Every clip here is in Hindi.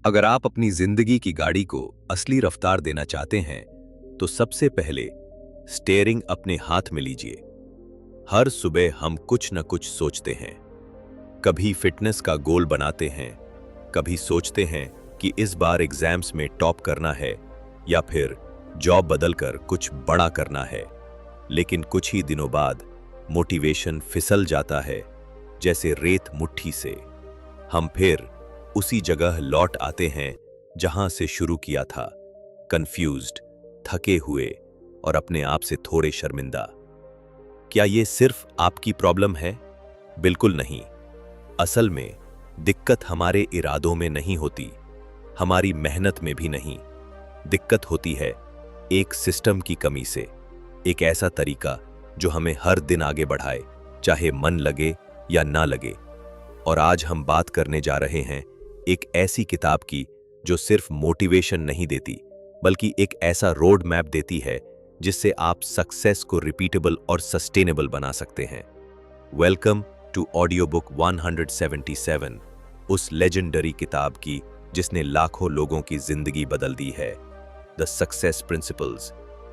अगर आप अपनी जिंदगी की गाड़ी को असली रफ्तार देना चाहते हैं तो सबसे पहले स्टीयरिंग अपने हाथ में लीजिए। हर सुबह हम कुछ न कुछ सोचते हैं। कभी फिटनेस का गोल बनाते हैं, कभी सोचते हैं कि इस बार एग्जाम्स में टॉप करना है या फिर जॉब बदलकर कुछ बड़ा करना है। लेकिन कुछ ही दिनों बाद मोटिवेशन फिसल जाता है, जैसे रेत मुट्ठी से। हम फिर उसी जगह लौट आते हैं जहां से शुरू किया था, कंफ्यूज्ड, थके हुए और अपने आप से थोड़े शर्मिंदा। क्या ये सिर्फ आपकी प्रॉब्लम है? बिल्कुल नहीं। असल में दिक्कत हमारे इरादों में नहीं होती, हमारी मेहनत में भी नहीं। दिक्कत होती है एक सिस्टम की कमी से, एक ऐसा तरीका जो हमें हर दिन आगे बढ़ाए, चाहे मन लगे या ना लगे। और आज हम बात करने जा रहे हैं एक ऐसी किताब की जो सिर्फ मोटिवेशन नहीं देती, बल्कि एक ऐसा रोड मैप देती है जिससे आप सक्सेस को रिपीटेबल और सस्टेनेबल बना सकते हैं। वेलकम टू ऑडियो बुक 177, उस लेजेंडरी किताब की जिसने लाखों लोगों की जिंदगी बदल दी है। The success principles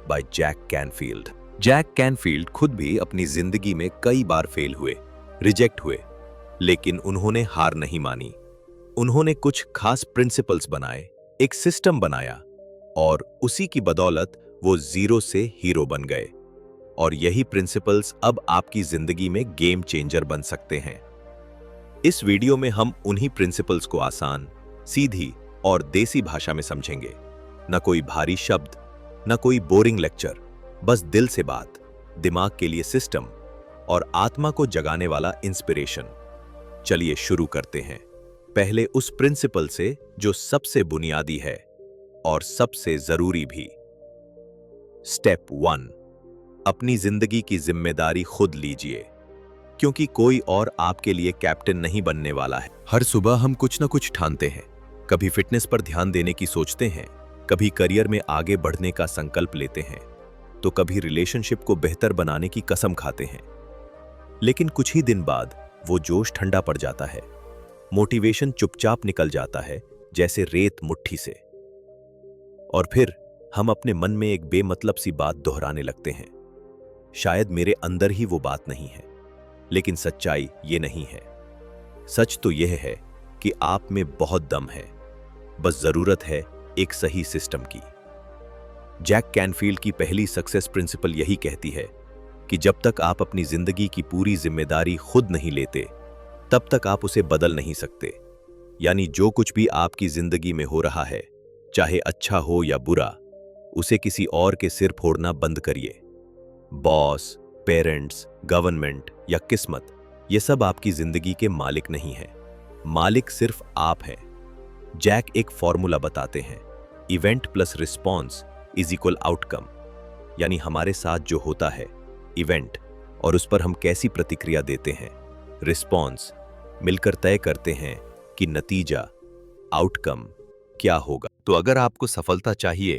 by Jack Canfield. Jack Canfield खुद भी अपनी जिंदगी में कई बार फेल हुए, रिजेक्ट हुए, लेकिन उन्होंने हार नहीं मानी। उन्होंने कुछ खास प्रिंसिपल्स बनाए, एक सिस्टम बनाया, और उसी की बदौलत वो जीरो से हीरो बन गए। और यही प्रिंसिपल्स अब आपकी जिंदगी में गेम चेंजर बन सकते हैं। इस वीडियो में हम उन्हीं प्रिंसिपल्स को आसान, सीधी और देसी भाषा में समझेंगे। न कोई भारी शब्द, न कोई बोरिंग लेक्चर, बस दिल से बात, दिमाग के लिए सिस्टम और आत्मा को जगाने वाला इंस्पिरेशन। चलिए शुरू करते हैं, पहले उस प्रिंसिपल से जो सबसे बुनियादी है और सबसे जरूरी भी। स्टेप 1, अपनी जिंदगी की जिम्मेदारी खुद लीजिए, क्योंकि कोई और आपके लिए कैप्टन नहीं बनने वाला है। हर सुबह हम कुछ न कुछ ठानते हैं। कभी फिटनेस पर ध्यान देने की सोचते हैं, कभी करियर में आगे बढ़ने का संकल्प लेते हैं, तो कभी रिलेशनशिप को बेहतर बनाने की कसम खाते हैं। लेकिन कुछ ही दिन बाद वो जोश ठंडा पड़ जाता है, मोटिवेशन चुपचाप निकल जाता है, जैसे रेत मुट्ठी से। और फिर हम अपने मन में एक बेमतलब सी बात दोहराने लगते हैं, शायद मेरे अंदर ही वो बात नहीं है। लेकिन सच्चाई ये नहीं है। सच तो यह है कि आप में बहुत दम है, बस जरूरत है एक सही सिस्टम की। जैक कैनफील्ड की पहली सक्सेस प्रिंसिपल यही कहती है कि जब तक आप अपनी जिंदगी की पूरी जिम्मेदारी खुद नहीं लेते, तब तक आप उसे बदल नहीं सकते। यानी जो कुछ भी आपकी जिंदगी में हो रहा है, चाहे अच्छा हो या बुरा, उसे किसी और के सिर फोड़ना बंद करिए। बॉस, पेरेंट्स, गवर्नमेंट या किस्मत, ये सब आपकी जिंदगी के मालिक नहीं हैं। मालिक सिर्फ आप हैं। जैक एक फॉर्मूला बताते हैं, event plus response is equal outcome. यानी हमारे साथ जो होता है, इवेंट, और उस पर हम कैसी प्रतिक्रिया देते हैं, रिस्पॉन्स, मिलकर तय करते हैं कि नतीजा, आउटकम क्या होगा। तो अगर आपको सफलता चाहिए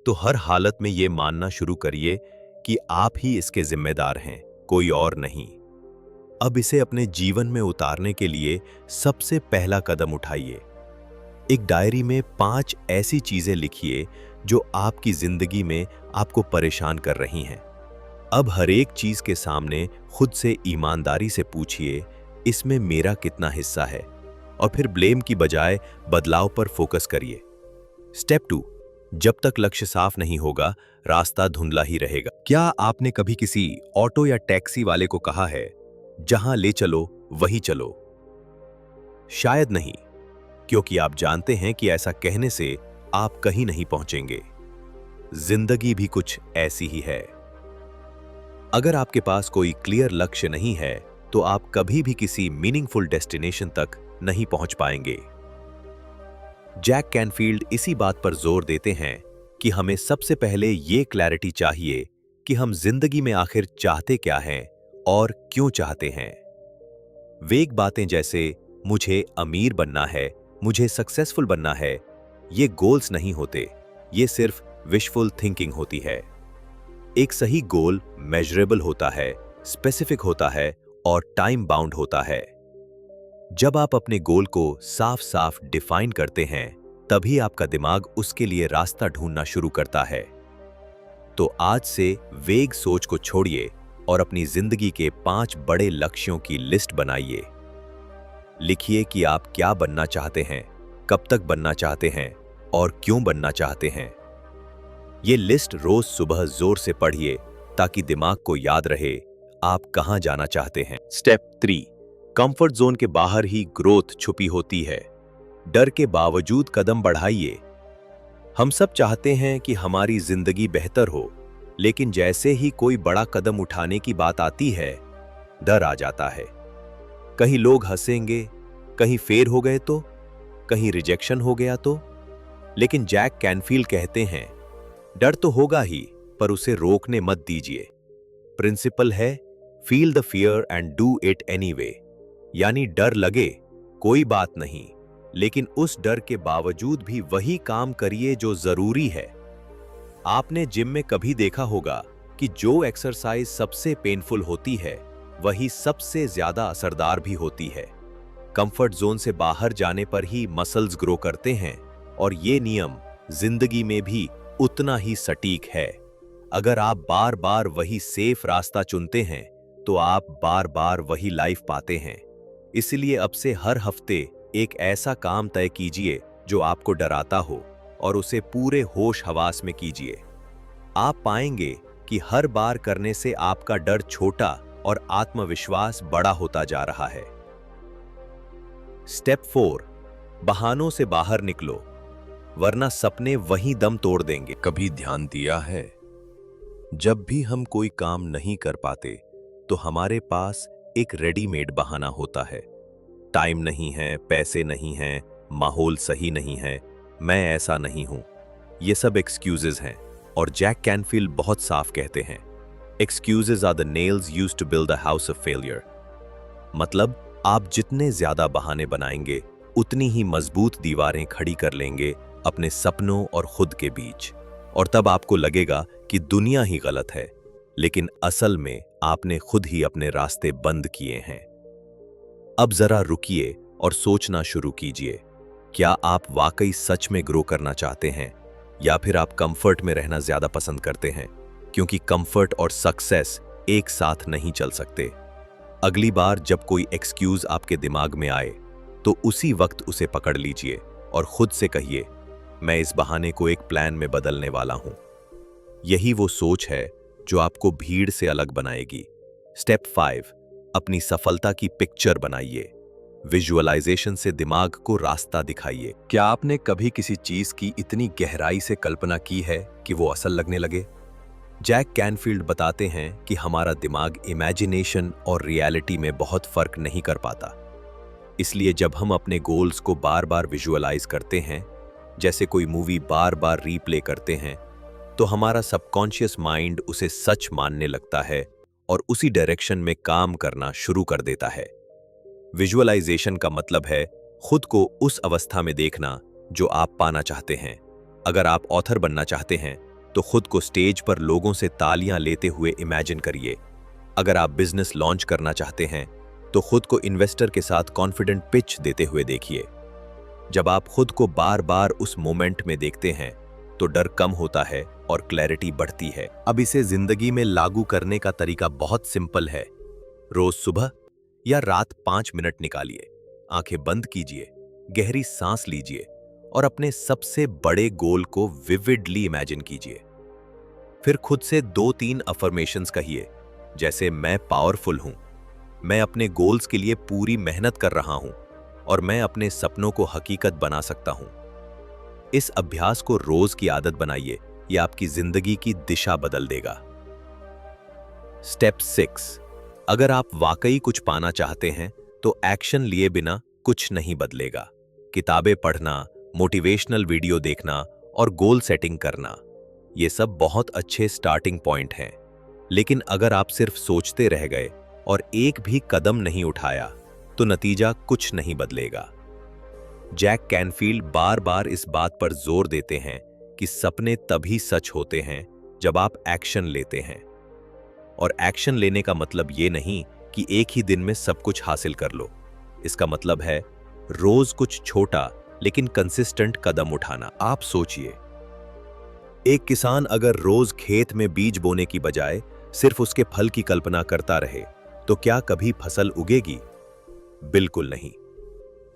तो हर हालत में यह मानना शुरू करिए कि आप ही इसके जिम्मेदार हैं, कोई और नहीं। अब इसे अपने जीवन में उतारने के लिए सबसे पहला कदम उठाइए। एक डायरी में 5 ऐसी चीजें लिखिए जो आपकी जिंदगी में आपको परेशान कर रही हैं। अब हर एक चीज के सामने खुद से ईमानदारी से पूछिए, इसमें मेरा कितना हिस्सा है, और फिर ब्लेम की बजाय बदलाव पर फोकस करिए। स्टेप 2, जब तक लक्ष्य साफ नहीं होगा, रास्ता धुंधला ही रहेगा। क्या आपने कभी किसी ऑटो या टैक्सी वाले को कहा है, जहां ले चलो वहीं चलो? शायद नहीं, क्योंकि आप जानते हैं कि ऐसा कहने से आप कहीं नहीं पहुंचेंगे। जिंदगी भी कुछ ऐसी ही है। अगर आपके पास कोई क्लियर लक्ष्य नहीं है, तो आप कभी भी किसी मीनिंगफुल डेस्टिनेशन तक नहीं पहुंच पाएंगे। जैक कैनफील्ड इसी बात पर जोर देते हैं कि हमें सबसे पहले ये क्लैरिटी चाहिए कि हम जिंदगी में आखिर चाहते क्या हैं और क्यों चाहते हैं। वेग बातें जैसे मुझे अमीर बनना है, मुझे सक्सेसफुल बनना है, ये गोल्स नहीं होते, ये सिर्फ विशफुल थिंकिंग होती है। एक सही गोल मेजरेबल होता है, स्पेसिफिक होता है और टाइम बाउंड होता है। जब आप अपने गोल को साफ साफ डिफाइन करते हैं, तभी आपका दिमाग उसके लिए रास्ता ढूंढना शुरू करता है। तो आज से वेग सोच को छोड़िए और अपनी जिंदगी के 5 बड़े लक्ष्यों की लिस्ट बनाइए। लिखिए कि आप क्या बनना चाहते हैं, कब तक बनना चाहते हैं और क्यों बनना चाहते हैं। ये लिस्ट रोज सुबह जोर से पढ़िए ताकि दिमाग को याद रहे आप कहां जाना चाहते हैं। स्टेप 3, कंफर्ट जोन के बाहर ही ग्रोथ छुपी होती है। डर के बावजूद कदम बढ़ाइए। हम सब चाहते हैं कि हमारी जिंदगी बेहतर हो, लेकिन जैसे ही कोई बड़ा कदम उठाने की बात आती है, डर आ जाता है। कहीं लोग हंसेंगे, कहीं फेल हो गए तो, कहीं रिजेक्शन हो गया तो। लेकिन जैक कैनफील्ड कहते हैं, डर तो होगा ही, पर उसे रोकने मत दीजिए। प्रिंसिपल है, feel the fear and do it anyway. यानी डर लगे, कोई बात नहीं, लेकिन उस डर के बावजूद भी वही काम करिए जो जरूरी है। आपने जिम में कभी देखा होगा कि जो एक्सरसाइज सबसे पेनफुल होती है, वही सबसे ज्यादा असरदार भी होती है। कंफर्ट जोन से बाहर जाने पर ही मसल्स ग्रो करते हैं, और ये नियम जिंदगी में भी उतना ही सटीक है। अगर आप बार बार वही सेफ रास्ता चुनते हैं, तो आप बार बार वही लाइफ पाते हैं। इसलिए अब से हर हफ्ते एक ऐसा काम तय कीजिए जो आपको डराता हो, और उसे पूरे होश हवास में कीजिए। आप पाएंगे कि हर बार करने से आपका डर छोटा और आत्मविश्वास बड़ा होता जा रहा है। स्टेप 4, बहानों से बाहर निकलो, वरना सपने वहीं दम तोड़ देंगे। कभी ध्यान दिया है, जब भी हम कोई काम नहीं कर पाते, तो हमारे पास एक रेडीमेड बहाना होता है। टाइम नहीं है, पैसे नहीं हैं, माहौल सही नहीं है, मैं ऐसा नहीं हूं। ये सब एक्सक्यूजेज हैं, और जैक कैनफील्ड बहुत साफ कहते हैं, excuses are the nails used to build the house of failure. मतलब आप जितने ज्यादा बहाने बनाएंगे, उतनी ही मजबूत दीवारें खड़ी कर लेंगे अपने सपनों और खुद के बीच। और तब आपको लगेगा कि दुनिया ही गलत है, लेकिन असल में आपने खुद ही अपने रास्ते बंद किए हैं। अब जरा रुकिए और सोचना शुरू कीजिए, क्या आप वाकई सच में ग्रो करना चाहते हैं, या फिर आप कंफर्ट में रहना ज्यादा पसंद करते हैं? क्योंकि कंफर्ट और सक्सेस एक साथ नहीं चल सकते। अगली बार जब कोई एक्सक्यूज आपके दिमाग में आए, तो उसी वक्त उसे पकड़ लीजिए और खुद से कहिए, मैं इस बहाने को एक प्लान में बदलने वाला हूं। यही वो सोच है जो आपको भीड़ से अलग बनाएगी। स्टेप 5, अपनी सफलता की पिक्चर बनाइए। विजुअलाइजेशन से दिमाग को रास्ता दिखाइए। क्या आपने कभी किसी चीज की इतनी गहराई से कल्पना की है कि वो असल लगने लगे? जैक कैनफील्ड बताते हैं कि हमारा दिमाग इमेजिनेशन और रियलिटी में बहुत फर्क नहीं कर पाता। इसलिए जब हम अपने गोल्स को बार बार विजुअलाइज करते हैं, जैसे कोई मूवी बार बार रीप्ले करते हैं, तो हमारा सबकॉन्शियस माइंड उसे सच मानने लगता है और उसी डायरेक्शन में काम करना शुरू कर देता है। विजुअलाइजेशन का मतलब है खुद को उस अवस्था में देखना जो आप पाना चाहते हैं। अगर आप ऑथर बनना चाहते हैं, तो खुद को स्टेज पर लोगों से तालियां लेते हुए इमेजिन करिए। अगर आप बिजनेस लॉन्च करना चाहते हैं, तो खुद को इन्वेस्टर के साथ कॉन्फिडेंट पिच देते हुए देखिए। जब आप खुद को बार बार उस मोमेंट में देखते हैं, तो डर कम होता है और क्लैरिटी बढ़ती है। अब इसे जिंदगी में लागू करने का तरीका बहुत सिंपल है। रोज सुबह या रात 5 मिनट निकालिए, आंखें बंद कीजिए, गहरी सांस लीजिए और अपने सबसे बड़े गोल को विविडली इमेजिन कीजिए। फिर खुद से 2-3 अफर्मेशंस कहिए, जैसे मैं पावरफुल हूं, मैं अपने गोल्स के लिए पूरी मेहनत कर रहा हूं और मैं अपने सपनों को हकीकत बना सकता हूं। इस अभ्यास को रोज की आदत बनाइए, यह आपकी जिंदगी की दिशा बदल देगा। स्टेप 6, अगर आप वाकई कुछ पाना चाहते हैं, तो एक्शन लिए बिना कुछ नहीं बदलेगा। किताबें पढ़ना, मोटिवेशनल वीडियो देखना और गोल सेटिंग करना, ये सब बहुत अच्छे स्टार्टिंग पॉइंट हैं। लेकिन अगर आप सिर्फ सोचते रह गए और एक भी कदम नहीं उठाया, तो नतीजा कुछ नहीं बदलेगा। जैक कैनफील्ड बार बार इस बात पर जोर देते हैं कि सपने तभी सच होते हैं जब आप एक्शन लेते हैं। और एक्शन लेने का मतलब ये नहीं कि एक ही दिन में सब कुछ हासिल कर लो। इसका मतलब है रोज कुछ छोटा लेकिन कंसिस्टेंट कदम उठाना। आप सोचिए, एक किसान अगर रोज खेत में बीज बोने की बजाय सिर्फ उसके फल की कल्पना करता रहे, तो क्या कभी फसल उगेगी? बिल्कुल नहीं।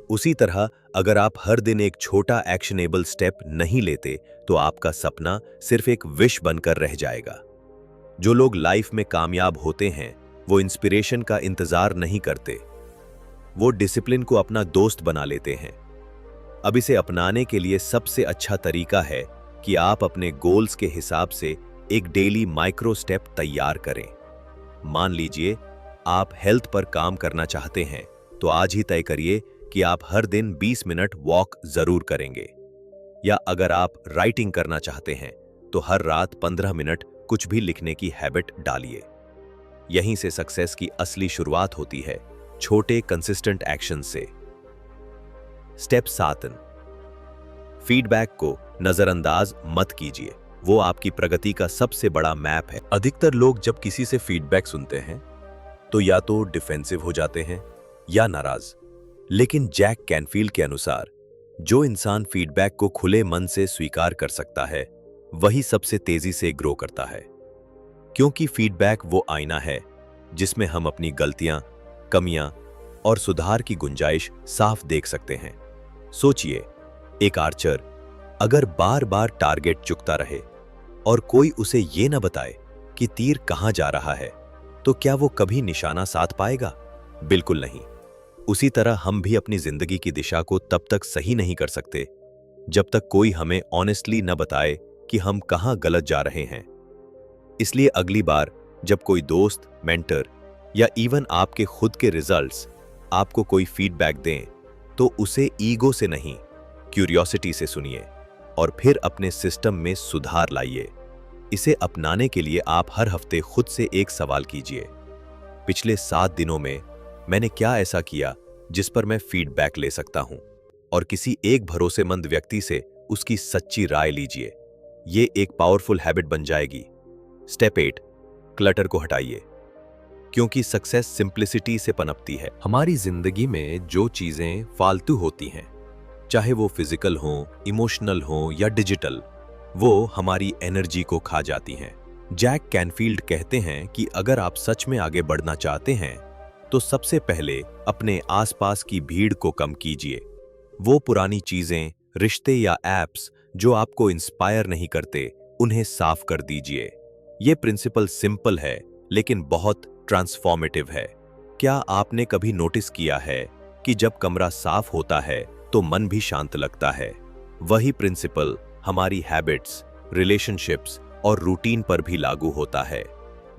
उसी तरह अगर आप हर दिन एक छोटा एक्शनेबल स्टेप नहीं लेते, तो आपका सपना सिर्फ एक विश बनकर रह जाएगा। जो लोग लाइफ में कामयाब होते हैं, वो इंस्पिरेशन का इंतजार नहीं करते, वो डिसिप्लिन को अपना दोस्त बना लेते हैं। अब इसे अपनाने के लिए सबसे अच्छा तरीका है कि आप अपने गोल्स के हिसाब से एक डेली माइक्रो स्टेप तैयार करें। मान लीजिए आप हेल्थ पर काम करना चाहते हैं, तो आज ही तय करिए कि आप हर दिन 20 मिनट वॉक जरूर करेंगे। या अगर आप राइटिंग करना चाहते हैं, तो हर रात 15 मिनट कुछ भी लिखने की हैबिट डालिए। यहीं से सक्सेस की असली शुरुआत होती है, छोटे कंसिस्टेंट एक्शन से। स्टेप 7, फीडबैक को नजरअंदाज मत कीजिए, वो आपकी प्रगति का सबसे बड़ा मैप है। अधिकतर लोग जब किसी से फीडबैक सुनते हैं तो या तो डिफेंसिव हो जाते हैं या नाराज। लेकिन जैक कैनफील्ड के अनुसार जो इंसान फीडबैक को खुले मन से स्वीकार कर सकता है, वही सबसे तेजी से ग्रो करता है। क्योंकि फीडबैक वो आईना है जिसमें हम अपनी गलतियां, कमियां और सुधार की गुंजाइश साफ देख सकते हैं। सोचिए, एक आर्चर अगर बार बार टारगेट चुकता रहे और कोई उसे ये न बताए कि तीर कहां जा रहा है, तो क्या वो कभी निशाना साध पाएगा? बिल्कुल नहीं। उसी तरह हम भी अपनी जिंदगी की दिशा को तब तक सही नहीं कर सकते जब तक कोई हमें ऑनेस्टली न बताए कि हम कहां गलत जा रहे हैं। इसलिए अगली बार जब कोई दोस्त, मेंटर या इवन आपके खुद के रिजल्ट्स आपको कोई फीडबैक दें, तो उसे ईगो से नहीं, क्यूरियोसिटी से सुनिए और फिर अपने सिस्टम में सुधार लाइए। इसे अपनाने के लिए आप हर हफ्ते खुद से एक सवाल कीजिए, पिछले 7 दिनों में मैंने क्या ऐसा किया जिस पर मैं फीडबैक ले सकता हूं, और किसी एक भरोसेमंद व्यक्ति से उसकी सच्ची राय लीजिए। ये एक पावरफुल हैबिट बन जाएगी। स्टेप 8, क्लटर को हटाइए, क्योंकि सक्सेस सिंप्लिसिटी से पनपती है। हमारी जिंदगी में जो चीजें फालतू होती हैं, चाहे वो फिजिकल हो, इमोशनल हो या डिजिटल, वो हमारी एनर्जी को खा जाती हैं। जैक कैनफील्ड कहते हैं कि अगर आप सच में आगे बढ़ना चाहते हैं, तो सबसे पहले अपने आसपास की भीड़ को कम कीजिए। वो पुरानी चीजें, रिश्ते या एप्स जो आपको इंस्पायर नहीं करते, उन्हें साफ कर दीजिए। ये प्रिंसिपल सिंपल है लेकिन बहुत ट्रांसफॉर्मेटिव है। क्या आपने कभी नोटिस किया है कि जब कमरा साफ होता है तो मन भी शांत लगता है? वही प्रिंसिपल हमारी हैबिट्स, रिलेशनशिप्स और रूटीन पर भी लागू होता है।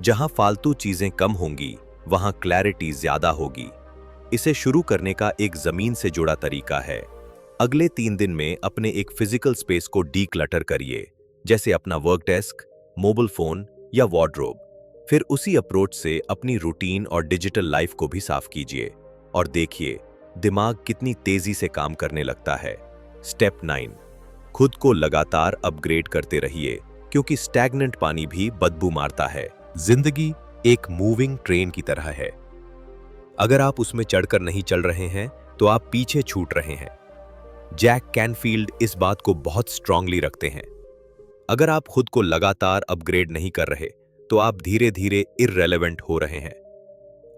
जहां फालतू चीजें कम होंगी, वहां क्लैरिटी ज्यादा होगी। इसे शुरू करने का एक जमीन से जुड़ा तरीका है। अगले 3 दिन में अपने एक फिजिकल स्पेस को डीक्लटर करिए, जैसे अपना वर्क डेस्क, मोबाइल फोन या वार्डरोब। फिर उसी अप्रोच से अपनी रूटीन और डिजिटल लाइफ को भी साफ कीजिए और देखिए दिमाग कितनी तेजी से काम करने लगता है। स्टेप 9, खुद को लगातार अपग्रेड करते रहिए, क्योंकि स्टैग्नेंट पानी भी बदबू मारता है। जिंदगी एक मूविंग ट्रेन की तरह है। अगर आप उसमें चढ़कर नहीं चल रहे हैं, तो आप पीछे छूट रहे हैं। जैक कैनफील्ड इस बात को बहुत स्ट्रांगली रखते हैं। अगर आप खुद को लगातार अपग्रेड नहीं कर रहे, तो आप धीरे धीरे इररेलेवेंट हो रहे हैं।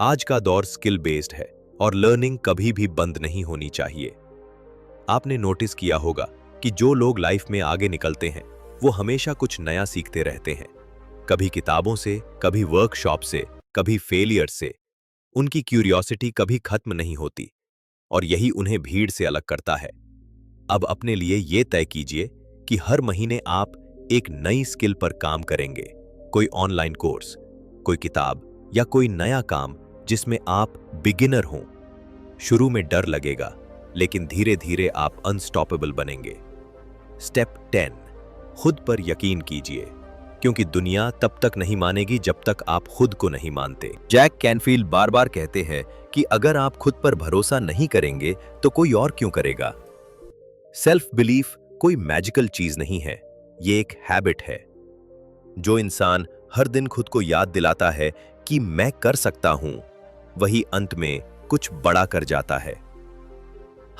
आज का दौर स्किल बेस्ड है और लर्निंग कभी भी बंद नहीं होनी चाहिए। आपने नोटिस किया होगा कि जो लोग लाइफ में आगे निकलते हैं, वो हमेशा कुछ नया सीखते रहते हैं। कभी किताबों से, कभी वर्कशॉप से, कभी फेलियर से। उनकी क्यूरियोसिटी कभी खत्म नहीं होती और यही उन्हें भीड़ से अलग करता है। अब अपने लिए ये तय कीजिए कि हर महीने आप एक नई स्किल पर काम करेंगे। कोई ऑनलाइन कोर्स, कोई किताब या कोई नया काम जिसमें आप बिगिनर हों। शुरू में डर लगेगा, लेकिन धीरे धीरे आप अनस्टॉपेबल बनेंगे। स्टेप 10, खुद पर यकीन कीजिए, क्योंकि दुनिया तब तक नहीं मानेगी जब तक आप खुद को नहीं मानते। जैक कैनफील्ड बार बार कहते हैं कि अगर आप खुद पर भरोसा नहीं करेंगे, तो कोई और क्यों करेगा? सेल्फ बिलीफ कोई मैजिकल चीज नहीं है, ये एक हैबिट है। जो इंसान हर दिन खुद को याद दिलाता है कि मैं कर सकता हूं, वही अंत में कुछ बड़ा कर जाता है।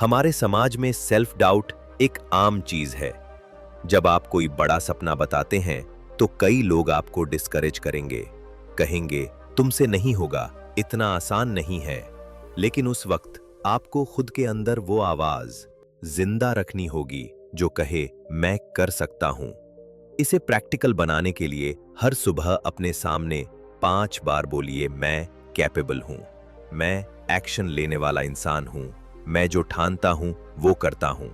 हमारे समाज में सेल्फ डाउट एक आम चीज है। जब आप कोई बड़ा सपना बताते हैं तो कई लोग आपको डिस्करेज करेंगे, कहेंगे तुमसे नहीं होगा, इतना आसान नहीं है। लेकिन उस वक्त आपको खुद के अंदर वो आवाज जिंदा रखनी होगी जो कहे मैं कर सकता हूं। इसे प्रैक्टिकल बनाने के लिए हर सुबह अपने सामने 5 बार बोलिए, मैं कैपेबल हूं, मैं एक्शन लेने वाला इंसान हूं, मैं जो ठानता हूं वो करता हूं।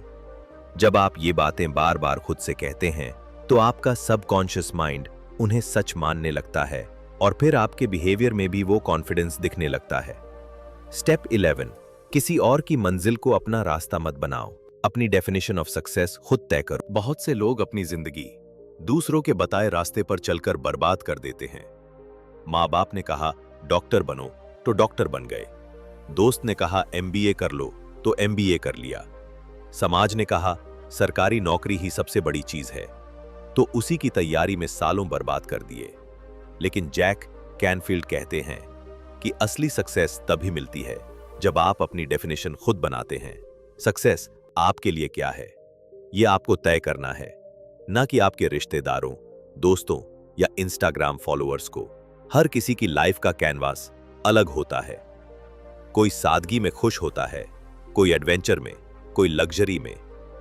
जब आप ये बातें बार बार खुद से कहते हैं तो आपका सबकॉन्शियस माइंड उन्हें सच मानने लगता है और फिर आपके बिहेवियर में भी वो कॉन्फिडेंस दिखने लगता है। स्टेप 11, किसी और की मंजिल को अपना रास्ता मत बनाओ, अपनी डेफिनेशन ऑफ सक्सेस खुद तय करो। बहुत से लोग अपनी जिंदगी दूसरों के बताए रास्ते पर चलकर बर्बाद कर देते हैं। माँ बाप ने कहा डॉक्टर बनो तो डॉक्टर बन गए, दोस्त ने कहा एमबीए कर लो तो एमबीए कर लिया, समाज ने कहा सरकारी नौकरी ही सबसे बड़ी चीज है तो उसी की तैयारी में सालों बर्बाद कर दिए। लेकिन जैक कैनफील्ड कहते हैं कि असली सक्सेस तभी मिलती है जब आप अपनी डेफिनेशन खुद बनाते हैं। सक्सेस आपके लिए क्या है, यह आपको तय करना है, ना कि आपके रिश्तेदारों, दोस्तों या इंस्टाग्राम फॉलोअर्स को। हर किसी की लाइफ का कैनवास अलग होता है। कोई सादगी में खुश होता है, कोई एडवेंचर में, कोई लग्जरी में,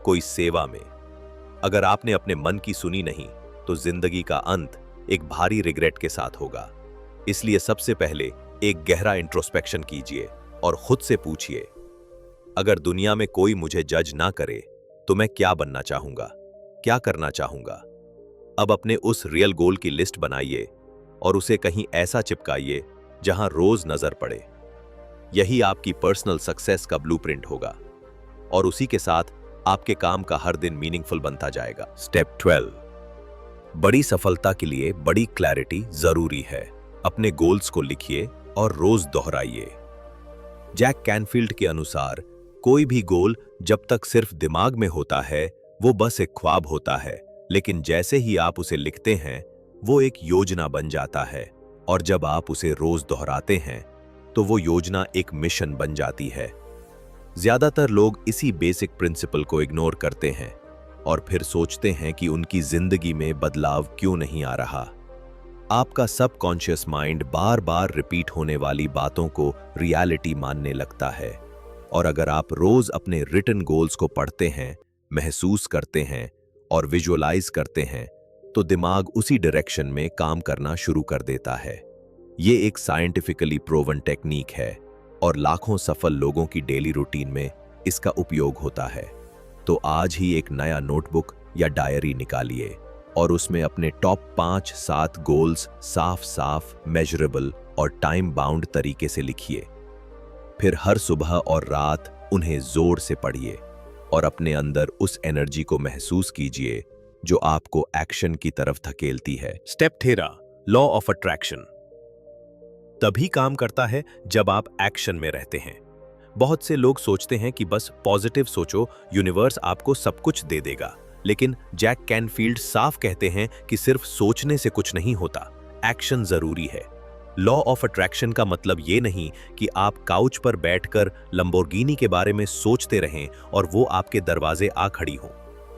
कोई सेवा में। अगर आपने अपने मन की सुनी नहीं तो जिंदगी का अंत एक भारी रिग्रेट के साथ होगा। इसलिए सबसे पहले एक गहरा इंट्रोस्पेक्शन कीजिए और खुद से पूछिए, अगर दुनिया में कोई मुझे जज ना करे तो मैं क्या बनना चाहूंगा, क्या करना चाहूंगा। अब अपने उस रियल गोल की लिस्ट बनाइए और उसे कहीं ऐसा चिपकाइए जहां रोज नजर पड़े। यही आपकी पर्सनल सक्सेस का ब्लूप्रिंट होगा और उसी के साथ आपके काम का हर दिन मीनिंगफुल बनता जाएगा। स्टेप 12, बड़ी सफलता के लिए बड़ी क्लैरिटी जरूरी है। अपने गोल्स को लिखिए और रोज दोहराइए। जैक कैनफील्ड के अनुसार कोई भी गोल जब तक सिर्फ दिमाग में होता है वो बस एक ख्वाब होता है, लेकिन जैसे ही आप उसे लिखते हैं वो एक योजना बन जाता है और जब आप उसे रोज दोहराते हैं तो वो योजना एक मिशन बन जाती है। ज्यादातर लोग इसी बेसिक प्रिंसिपल को इग्नोर करते हैं और फिर सोचते हैं कि उनकी जिंदगी में बदलाव क्यों नहीं आ रहा। आपका सबकॉन्शियस माइंड बार बार रिपीट होने वाली बातों को रियलिटी मानने लगता है और अगर आप रोज अपने रिटन गोल्स को पढ़ते हैं, महसूस करते हैं और विजुअलाइज करते हैं तो दिमाग उसी डायरेक्शन में काम करना शुरू कर देता है। ये एक साइंटिफिकली प्रूवन टेक्निक है और लाखों सफल लोगों की डेली रूटीन में इसका उपयोग होता है। तो आज ही एक नया नोटबुक या डायरी निकालिए और उसमें अपने टॉप 5-7 गोल्स साफ साफ, मेजरेबल और टाइम बाउंड तरीके से लिखिए। फिर हर सुबह और रात उन्हें जोर से पढ़िए और अपने अंदर उस एनर्जी को महसूस कीजिए जो आपको एक्शन की तरफ धकेलती है। स्टेप 13, लॉ ऑफ अट्रैक्शन तभी काम करता है जब आप एक्शन में रहते हैं। बहुत से लोग सोचते हैं कि बस पॉजिटिव सोचो, यूनिवर्स आपको सब कुछ दे देगा, लेकिन जैक कैनफील्ड साफ कहते हैं कि सिर्फ सोचने से कुछ नहीं होता, एक्शन जरूरी है। लॉ ऑफ अट्रैक्शन का मतलब ये नहीं कि आप काउच पर बैठकर लंबोर्गिनी के बारे में सोचते रहें और वो आपके दरवाजे आ खड़ी हो।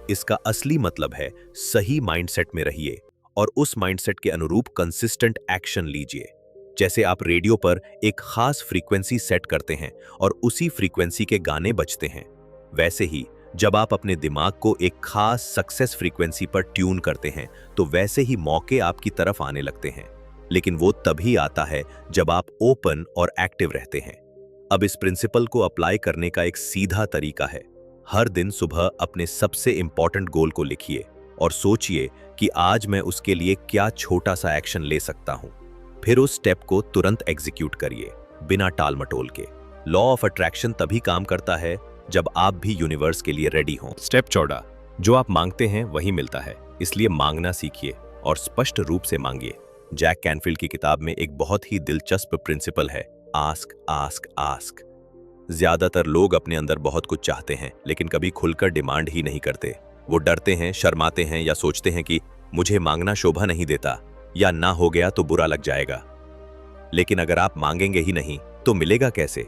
इसका असली मतलब है सही माइंडसेट में रहिए और उस माइंडसेट के अनुरूप कंसिस्टेंट एक्शन लीजिए। जैसे आप रेडियो पर एक खास फ्रीक्वेंसी सेट करते हैं और उसी फ्रीक्वेंसी के गाने बजते हैं, वैसे ही जब आप अपने दिमाग को एक खास सक्सेस फ्रीक्वेंसी पर ट्यून करते हैं तो वैसे ही मौके आपकी तरफ आने लगते हैं। लेकिन वो तभी आता है जब आप ओपन और एक्टिव रहते हैं। अब इस प्रिंसिपल को अप्लाई करने का एक सीधा तरीका है। हर दिन सुबह अपने सबसे इंपॉर्टेंट गोल को लिखिए और सोचिए कि आज मैं उसके लिए क्या छोटा सा एक्शन ले सकता हूं। फिर उस स्टेप को तुरंत एग्जीक्यूट करिए, बिना टाल मटोल के। लॉ ऑफ अट्रैक्शन तभी काम करता है जब आप भी यूनिवर्स के लिए रेडी हों। स्टेप 14, जो आप मांगते हैं वही मिलता है, इसलिए मांगना सीखिए और स्पष्ट रूप से मांगिए। जैक कैनफील्ड की किताब में एक बहुत ही दिलचस्प प्रिंसिपल है, आस्क आस्क आस्क। ज्यादातर लोग अपने अंदर बहुत कुछ चाहते हैं लेकिन कभी खुलकर डिमांड ही नहीं करते। वो डरते हैं, शर्माते हैं या सोचते हैं कि मुझे मांगना शोभा नहीं देता या ना हो गया तो बुरा लग जाएगा। लेकिन अगर आप मांगेंगे ही नहीं तो मिलेगा कैसे?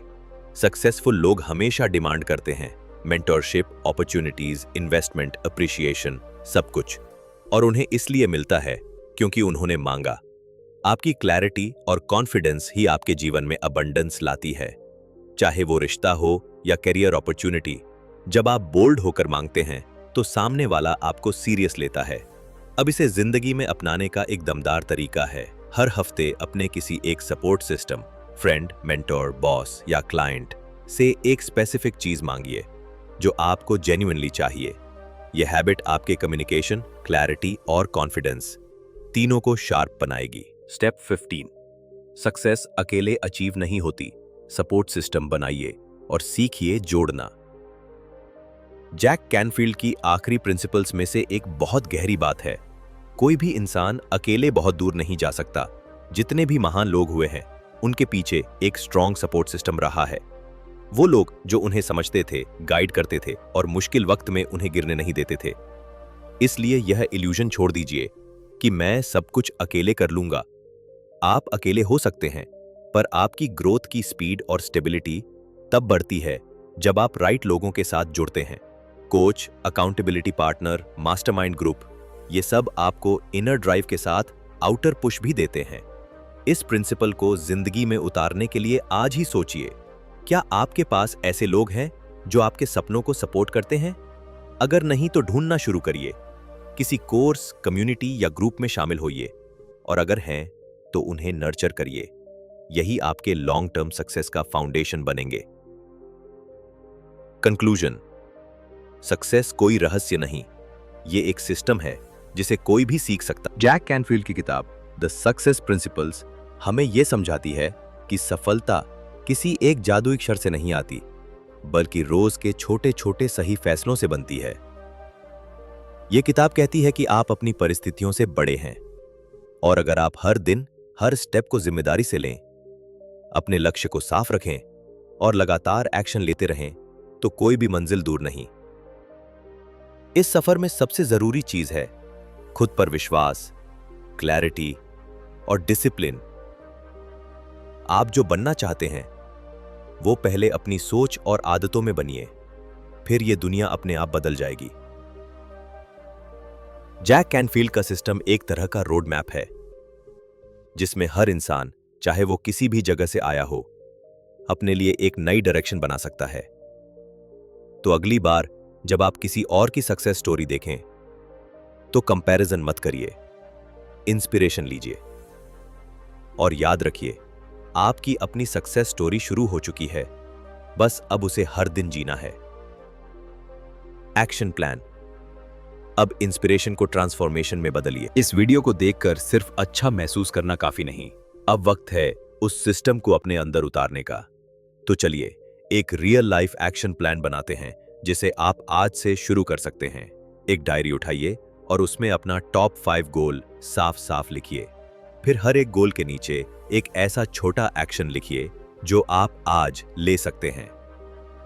सक्सेसफुल लोग हमेशा डिमांड करते हैं मेंटरशिप, अपॉर्चुनिटीज, इन्वेस्टमेंट, अप्रिशिएशन, सब कुछ। और उन्हें इसलिए मिलता है क्योंकि उन्होंने मांगा। आपकी क्लैरिटी और कॉन्फिडेंस ही आपके जीवन में अबंडेंस लाती है, चाहे वो रिश्ता हो या करियर अपॉर्चुनिटी। जब आप बोल्ड होकर मांगते हैं तो सामने वाला आपको सीरियस लेता है। अब इसे जिंदगी में अपनाने का एक दमदार तरीका है। हर हफ्ते अपने किसी एक support system, friend, mentor, boss या क्लाइंट से एक स्पेसिफिक चीज मांगिए जो आपको जेन्युइनली चाहिए। यह हैबिट आपके कम्युनिकेशन, क्लैरिटी और कॉन्फिडेंस तीनों को शार्प बनाएगी। स्टेप 15, सक्सेस अकेले अचीव नहीं होती। सपोर्ट सिस्टम बनाइए और सीखिए जोड़ना। जैक कैनफील्ड की आखिरी प्रिंसिपल्स में से एक बहुत गहरी बात है, कोई भी इंसान अकेले बहुत दूर नहीं जा सकता। जितने भी महान लोग हुए हैं, उनके पीछे एक स्ट्रॉन्ग सपोर्ट सिस्टम रहा है। वो लोग जो उन्हें समझते थे, गाइड करते थे और मुश्किल वक्त में उन्हें गिरने नहीं देते थे। इसलिए यह इल्यूजन छोड़ दीजिए कि मैं सब कुछ अकेले कर लूंगा। आप अकेले हो सकते हैं, पर आपकी ग्रोथ की स्पीड और स्टेबिलिटी तब बढ़ती है जब आप राइट लोगों के साथ जुड़ते हैं। Coach, accountability partner, mastermind group, ये सब आपको इनर ड्राइव के साथ आउटर पुश भी देते हैं। इस प्रिंसिपल को जिंदगी में उतारने के लिए आज ही सोचिए, क्या आपके पास ऐसे लोग हैं जो आपके सपनों को सपोर्ट करते हैं? अगर नहीं तो ढूंढना शुरू करिए। किसी कोर्स, कम्युनिटी या ग्रुप में शामिल होइए, और अगर हैं तो उन्हें नर्चर करिए। यही आपके लॉन्ग टर्म सक्सेस का फाउंडेशन बनेंगे। कंक्लूजन, सक्सेस कोई रहस्य नहीं, ये एक सिस्टम है जिसे कोई भी सीख सकता। जैक कैनफील्ड की किताब द सक्सेस प्रिंसिपल्स हमें यह समझाती है कि सफलता किसी एक जादुई अक्षर से नहीं आती, बल्कि रोज के छोटे छोटे सही फैसलों से बनती है। यह किताब कहती है कि आप अपनी परिस्थितियों से बड़े हैं, और अगर आप हर दिन हर स्टेप को जिम्मेदारी से लें, अपने लक्ष्य को साफ रखें और लगातार एक्शन लेते रहें, तो कोई भी मंजिल दूर नहीं। इस सफर में सबसे जरूरी चीज है खुद पर विश्वास, क्लैरिटी और डिसिप्लिन। आप जो बनना चाहते हैं वो पहले अपनी सोच और आदतों में बनिए, फिर यह दुनिया अपने आप बदल जाएगी। जैक कैनफील्ड का सिस्टम एक तरह का रोड मैप है जिसमें हर इंसान, चाहे वो किसी भी जगह से आया हो, अपने लिए एक नई डायरेक्शन बना सकता है। तो अगली बार जब आप किसी और की सक्सेस स्टोरी देखें तो कंपैरिजन मत करिए, इंस्पिरेशन लीजिए। और याद रखिए, आपकी अपनी सक्सेस स्टोरी शुरू हो चुकी है, बस अब उसे हर दिन जीना है। एक्शन प्लान, अब इंस्पिरेशन को ट्रांसफॉर्मेशन में बदलिए। इस वीडियो को देखकर सिर्फ अच्छा महसूस करना काफी नहीं, अब वक्त है उस सिस्टम को अपने अंदर उतारने का। तो चलिए एक रियल लाइफ एक्शन प्लान बनाते हैं जिसे आप आज से शुरू कर सकते हैं। एक डायरी उठाइए और उसमें अपना टॉप 5 गोल साफ साफ लिखिए। फिर हर एक गोल के नीचे एक ऐसा छोटा एक्शन लिखिए जो आप आज ले सकते हैं।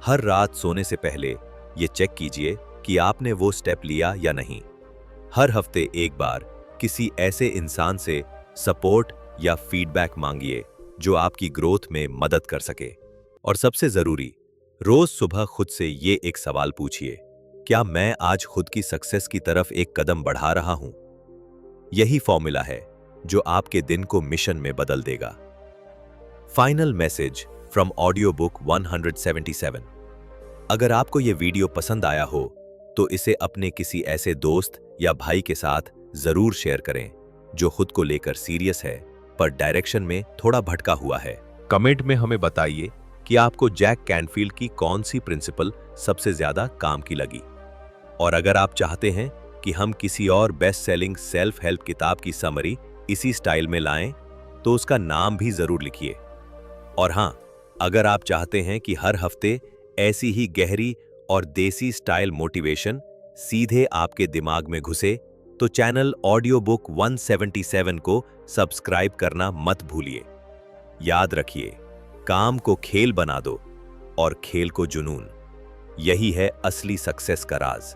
हर रात सोने से पहले ये चेक कीजिए कि आपने वो स्टेप लिया या नहीं। हर हफ्ते एक बार किसी ऐसे इंसान से सपोर्ट या फीडबैक मांगिए जो आपकी ग्रोथ में मदद कर सके। और सबसे जरूरी, रोज सुबह खुद से ये एक सवाल पूछिए, क्या मैं आज खुद की सक्सेस की तरफ एक कदम बढ़ा रहा हूं? यही फॉर्मूला है जो आपके दिन को मिशन में बदल देगा। Final message from audio book 177। अगर आपको यह वीडियो पसंद आया हो तो इसे अपने किसी ऐसे दोस्त या भाई के साथ जरूर शेयर करें जो खुद को लेकर सीरियस है पर डायरेक्शन में थोड़ा भटका हुआ है। कमेंट में हमें बताइए कि आपको जैक कैनफील्ड की कौन सी प्रिंसिपल सबसे ज्यादा काम की लगी। और अगर आप चाहते हैं कि हम किसी और बेस्ट सेलिंग सेल्फ हेल्प किताब की समरी इसी स्टाइल में लाएं, तो उसका नाम भी जरूर लिखिए। और हां, अगर आप चाहते हैं कि हर हफ्ते ऐसी ही गहरी और देसी स्टाइल मोटिवेशन सीधे आपके दिमाग में घुसे, तो चैनल ऑडियो बुक 177 को सब्सक्राइब करना मत भूलिए। याद रखिए, काम को खेल बना दो और खेल को जुनून। यही है असली सक्सेस का राज।